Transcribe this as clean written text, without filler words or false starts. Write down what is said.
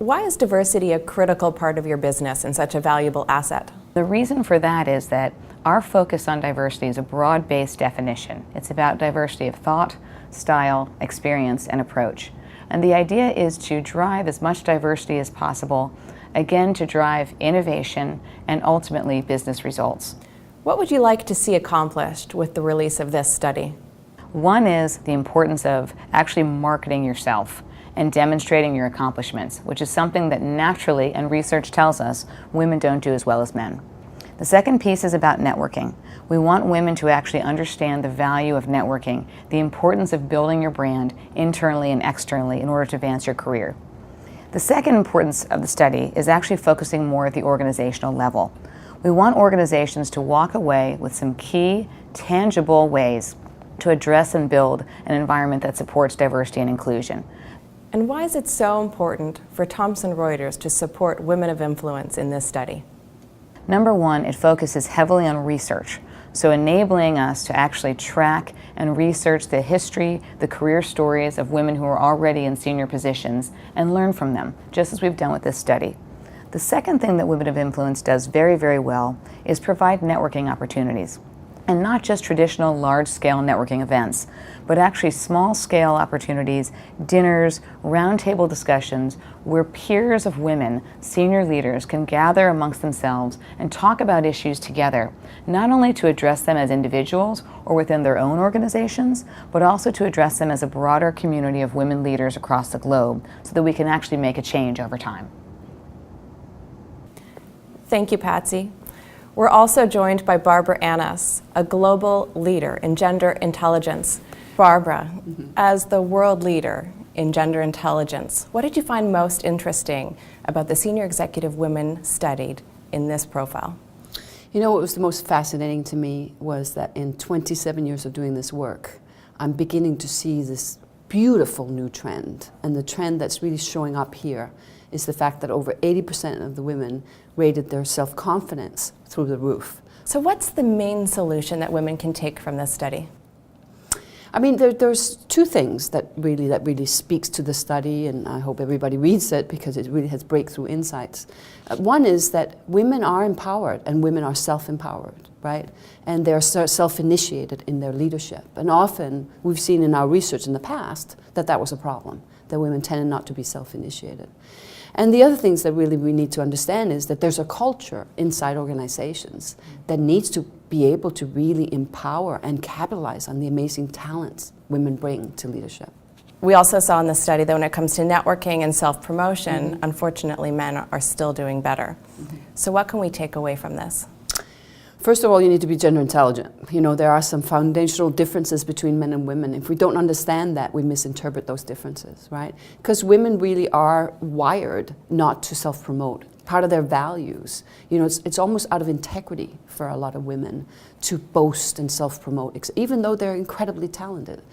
Why is diversity a critical part of your business and such a valuable asset? The reason for that is that our focus on diversity is a broad-based definition. It's about diversity of thought, style, experience, and approach. And the idea is to drive as much diversity as possible, again, to drive innovation and ultimately business results. What would you like to see accomplished with the release of this study? One is the importance of actually marketing yourself and demonstrating your accomplishments, which is something that naturally, and research tells us, women don't do as well as men. The second piece is about networking. We want women to actually understand the value of networking, the importance of building your brand internally and externally in order to advance your career. The second importance of the study is actually focusing more at the organizational level. We want organizations to walk away with some key, tangible ways to address and build an environment that supports diversity and inclusion. And why is it so important for Thomson Reuters to support women of influence in this study? Number one, it focuses heavily on research, so enabling us to actually track and research the history, the career stories of women who are already in senior positions and learn from them, just as we've done with this study. The second thing that Women of Influence does very, very well is provide networking opportunities. And not just traditional large-scale networking events, but actually small-scale opportunities, dinners, roundtable discussions, where peers of women, senior leaders, can gather amongst themselves and talk about issues together, not only to address them as individuals or within their own organizations, but also to address them as a broader community of women leaders across the globe, so that we can actually make a change over time. Thank you, Patsy. We're also joined by Barbara Annis, a global leader in gender intelligence. Barbara, as the world leader in gender intelligence, what did you find most interesting about the senior executive women studied in this profile? You know, what was the most fascinating to me was that in 27 years of doing this work, I'm beginning to see this beautiful new trend. And the trend that's really showing up here is the fact that over 80% of the women rated their self-confidence through the roof. So what's the main solution that women can take from this study? I mean, there's two things that really speaks to the study, and I hope everybody reads it because it really has breakthrough insights. One is that women are empowered and women are self-empowered, right? And they're self-initiated in their leadership. And often we've seen in our research in the past that that was a problem, that women tended not to be self-initiated. And the other things that really we need to understand is that there's a culture inside organizations that needs to be able to really empower and capitalize on the amazing talents women bring to leadership. We also saw in the study that when it comes to networking and self-promotion, unfortunately men are still doing better. So what can we take away from this? First of all, you need to be gender intelligent. You know, there are some foundational differences between men and women. If we don't understand that, we misinterpret those differences, right? Because women really are wired not to self-promote. Part of their values, you know, it's almost out of integrity for a lot of women to boast and self-promote, even though they're incredibly talented.